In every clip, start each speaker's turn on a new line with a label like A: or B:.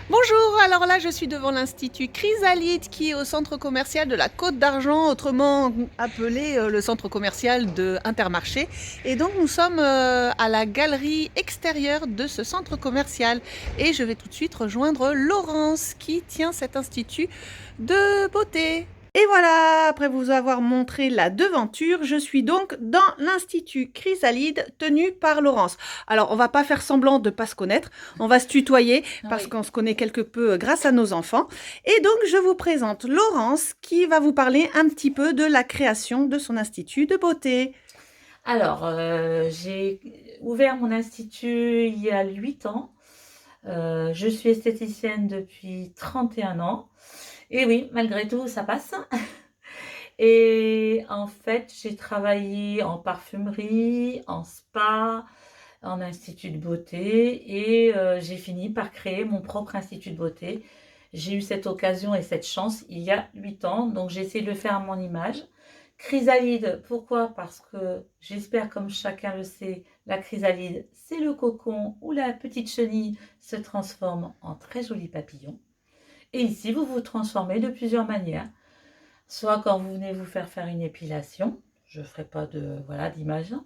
A: Bonjour, alors là je suis devant l'Institut Chrysalide qui est au centre commercial de la Côte d'Argent, autrement appelé le centre commercial de Intermarché. Et donc nous sommes à la galerie extérieure de ce centre commercial. Et je vais tout de suite rejoindre Laurence qui tient cet institut de beauté. Et voilà, après vous avoir montré la devanture, je suis donc dans l'Institut Chrysalide tenu par Laurence. Alors, on va pas faire semblant de pas se connaître, on va se tutoyer parce qu'on se connaît quelque peu grâce à nos enfants. Et donc, je vous présente Laurence qui va vous parler un petit peu de la création de son institut de beauté.
B: Alors, j'ai ouvert mon institut il y a 8 ans. Je suis esthéticienne depuis 31 ans. Et oui, malgré tout, ça passe. Et en fait, j'ai travaillé en parfumerie, en spa, en institut de beauté et j'ai fini par créer mon propre institut de beauté. J'ai eu cette occasion et cette chance il y a 8 ans, donc j'ai essayé de le faire à mon image. Chrysalide, pourquoi? Parce que j'espère, comme chacun le sait, la chrysalide, c'est le cocon où la petite chenille se transforme en très joli papillon. Et ici, vous vous transformez de plusieurs manières. Soit quand vous venez vous faire une épilation, je ne ferai pas d'image, hein.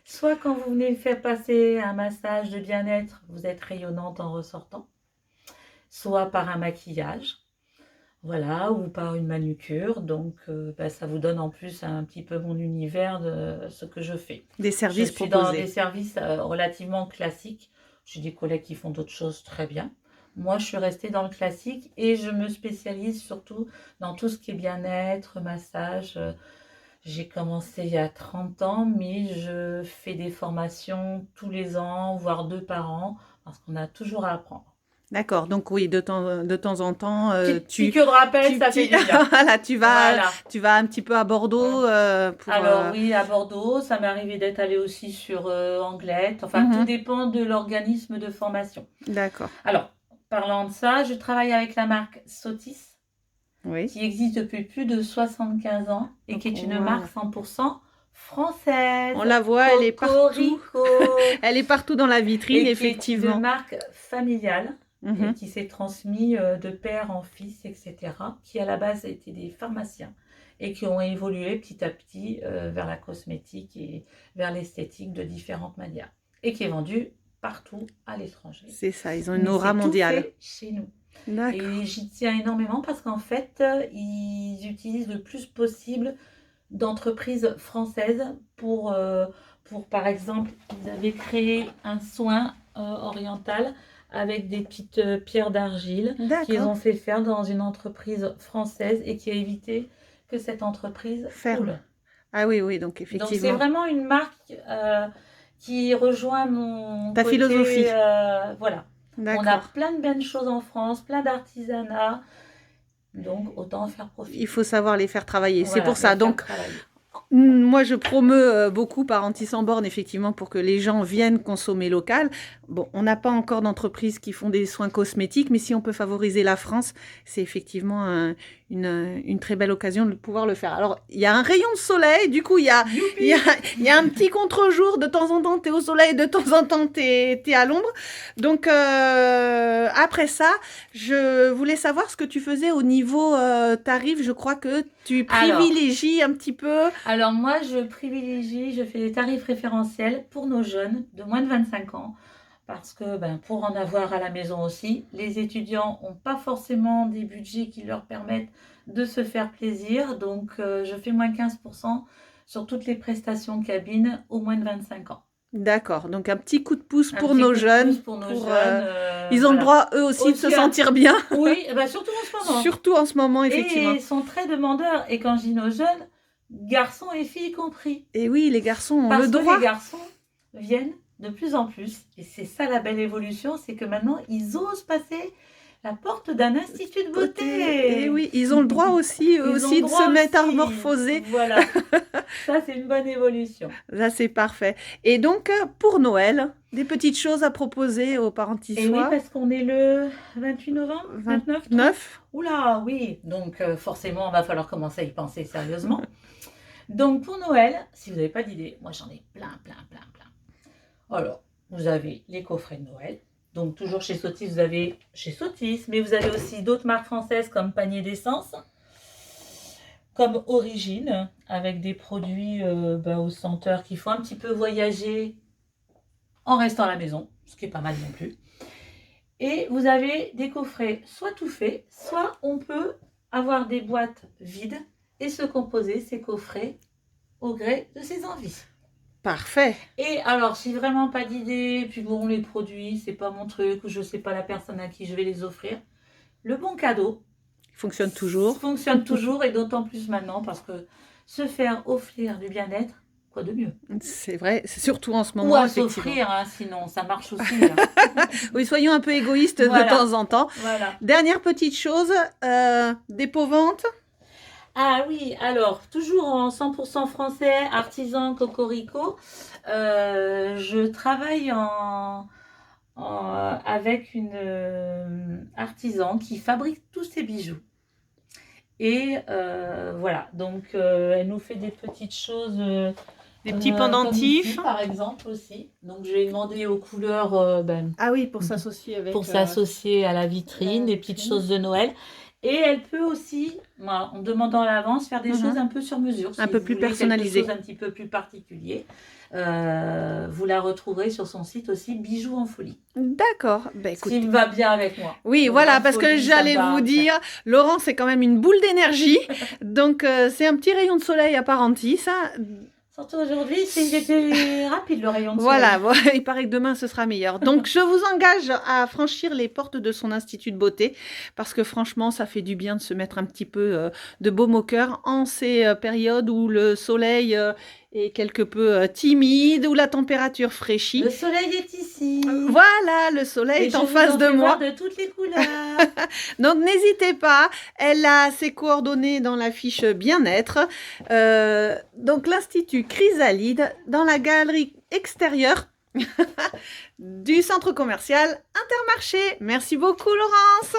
B: Soit quand vous venez faire passer un massage de bien-être, vous êtes rayonnante en ressortant. Soit par un maquillage, voilà, ou par une manucure. Donc, ça vous donne en plus un petit peu mon univers de ce que je fais.
A: Des
B: Je
A: services
B: suis dans
A: proposés.
B: des services relativement classiques. J'ai des collègues qui font d'autres choses très bien. Moi, je suis restée dans le classique et je me spécialise surtout dans tout ce qui est bien-être, massage. J'ai commencé il y a 30 ans, mais je fais des formations tous les ans, voire 2 par an, parce qu'on a toujours à apprendre.
A: D'accord, donc oui, de temps en temps,
B: Petite piqûre de rappel, ça fait du bien.
A: voilà,
B: Voilà.
A: tu vas un petit peu à Bordeaux pour...
B: Alors oui, à Bordeaux, ça m'est arrivé d'être allée aussi sur Anglette. Enfin, tout
A: Mhm,
B: dépend de l'organisme de formation.
A: d'accord,
B: Alors, parlant de ça, je travaille avec la marque Sotis,
A: oui.
B: qui existe depuis plus de 75 ans et
A: Donc
B: qui est
A: on
B: une
A: voit,
B: marque 100%
A: on
B: française.
A: la voit, elle est partout.
B: Cocorico.
A: Elle est partout dans la vitrine,
B: Et qui est une
A: effectivement.
B: marque familiale et
A: Mhm.
B: qui s'est transmise de père en fils, etc., qui à la base étaient des pharmaciens et qui ont évolué petit à petit vers la cosmétique et vers l'esthétique de différentes manières et qui est vendue partout à l'étranger.
A: C'est ça, ils ont une
B: Mais
A: aura
B: c'est tout
A: mondiale.
B: fait chez nous. Et
A: D'accord.
B: j'y tiens énormément parce qu'en fait, ils utilisent le plus possible d'entreprises françaises pour, par exemple, ils avaient créé un soin oriental avec des petites pierres d'argile qu'ils
A: D'accord.
B: ont fait faire dans une entreprise française et qui a évité que cette entreprise
A: Ferme.
B: coule.
A: Ah oui, oui, donc
B: Donc c'est
A: effectivement.
B: vraiment une marque qui rejoint mon
A: Ta philosophie.
B: côté, voilà. On a
A: D'accord.
B: plein de belles choses en France, plein d'artisanat, donc autant en faire
A: Il
B: profiter.
A: faut savoir les faire travailler. C'est pour
B: Voilà, les
A: ça.
B: faire
A: Donc,
B: travailler.
A: moi, je promeus beaucoup par Anti-sans-borne, effectivement, pour que les gens viennent consommer local. Bon, on n'a pas encore d'entreprises qui font des soins cosmétiques, mais si on peut favoriser la France, c'est effectivement une très belle occasion de pouvoir le faire. Alors, il y a un rayon de soleil, du coup, il y a,
B: Youpi!
A: il y a un petit contre-jour. De temps en temps, tu es au soleil, de temps en temps, tu es à l'ombre. Donc, après ça, je voulais savoir ce que tu faisais au niveau tarif. Je crois que tu
B: Alors,
A: privilégies un petit peu.
B: Alors moi, je fais des tarifs référentiels pour nos jeunes de moins de 25 ans parce que pour en avoir à la maison aussi, les étudiants n'ont pas forcément des budgets qui leur permettent de se faire plaisir. Donc je fais moins 15% sur toutes les prestations cabines aux moins de 25 ans.
A: D'accord, donc un petit coup de pouce
B: Un
A: pour
B: petit
A: nos
B: coup de pouce
A: jeunes,
B: pour nos
A: pour,
B: jeunes,
A: ils ont le
B: voilà.
A: droit eux aussi de se
B: Aussi,
A: sentir bien,
B: oui, surtout en ce moment.
A: surtout en ce moment,
B: Et
A: effectivement.
B: ils sont très demandeurs. Et quand je dis nos jeunes, garçons et filles compris.
A: Et oui, les garçons ont le
B: Parce que
A: droit.
B: les garçons viennent de plus en plus, et c'est ça la belle évolution, c'est que maintenant ils osent passer la porte d'un institut de
A: Beauté. Et
B: beauté.
A: oui, ils ont le droit aussi, eux
B: Ils ont
A: aussi,
B: le
A: de se
B: droit aussi.
A: métamorphoser.
B: Voilà, ça c'est une bonne évolution.
A: Là, c'est parfait. Et donc, pour Noël, des petites choses à proposer aux parents qui
B: Et oui,
A: soient.
B: parce qu'on est le 28 novembre, 29, 30.
A: 29.
B: Oula, oui, donc forcément, il va falloir commencer à y penser sérieusement. Donc pour Noël, si vous n'avez pas d'idée, moi j'en ai plein, plein, plein, plein. Alors, vous avez les coffrets de Noël. Donc toujours chez Sotis, vous avez chez Sotis, mais vous avez aussi d'autres marques françaises comme Panier d'essence, comme Origine, avec des produits aux senteurs qui font un petit peu voyager en restant à la maison, ce qui est pas mal non plus. Et vous avez des coffrets soit tout faits, soit on peut avoir des boîtes vides et se composer ces coffrets au gré de ses envies.
A: Parfait.
B: Et alors, si vraiment pas d'idée, puis bon, les produits, c'est pas mon truc, ou je sais pas la personne à qui je vais les offrir, le bon cadeau
A: Fonctionne toujours.
B: fonctionne toujours, et d'autant plus maintenant, parce que se faire offrir du bien-être, quoi de mieux?
A: C'est vrai, c'est surtout en ce
B: Ou
A: moment,
B: à
A: effectivement.
B: s'offrir, hein, sinon, ça marche aussi. Hein.
A: Oui, soyons un peu égoïstes
B: Voilà.
A: de temps en temps.
B: Voilà.
A: Dernière petite chose, dépôt-vente.
B: Ah oui, alors, toujours en 100% français, artisan, cocorico, je travaille avec une artisan qui fabrique tous ses bijoux. Et voilà, donc elle nous fait des petites choses.
A: Des petits
B: comme
A: pendentifs.
B: ici, par exemple aussi. Donc je lui ai demandé aux couleurs
A: Ah oui, pour s'associer avec.
B: pour s'associer à la vitrine, des petites choses de Noël. Et elle peut aussi, voilà, en demandant à l'avance, faire des choses un peu sur mesure.
A: Un peu plus personnalisées.
B: Quelque chose un petit peu plus particulier. Vous la retrouverez sur son site aussi, Bijoux en folie.
A: D'accord. Ben,
B: Ce qui me va bien avec moi.
A: Oui,
B: Donc,
A: voilà,
B: la
A: parce que
B: folie, ça
A: j'allais
B: me va.
A: vous dire, Laurent, c'est quand même une boule d'énergie. Donc, c'est un petit rayon de soleil à part entière, ça.
B: Surtout aujourd'hui, c'était rapide le rayon de
A: Voilà,
B: soleil.
A: bon, il paraît que demain ce sera meilleur. Donc je vous engage à franchir les portes de son institut de beauté parce que franchement ça fait du bien de se mettre un petit peu de baume au cœur en ces périodes où le soleil est quelque peu timide, où la température fraîchit.
B: Le soleil est ici.
A: Voilà, le soleil est en face de moi.
B: De toutes les couleurs.
A: Donc n'hésitez pas, elle a ses coordonnées dans la fiche bien-être. Donc l'Institut Chrysalide dans la galerie extérieure du centre commercial Intermarché. Merci beaucoup Laurence.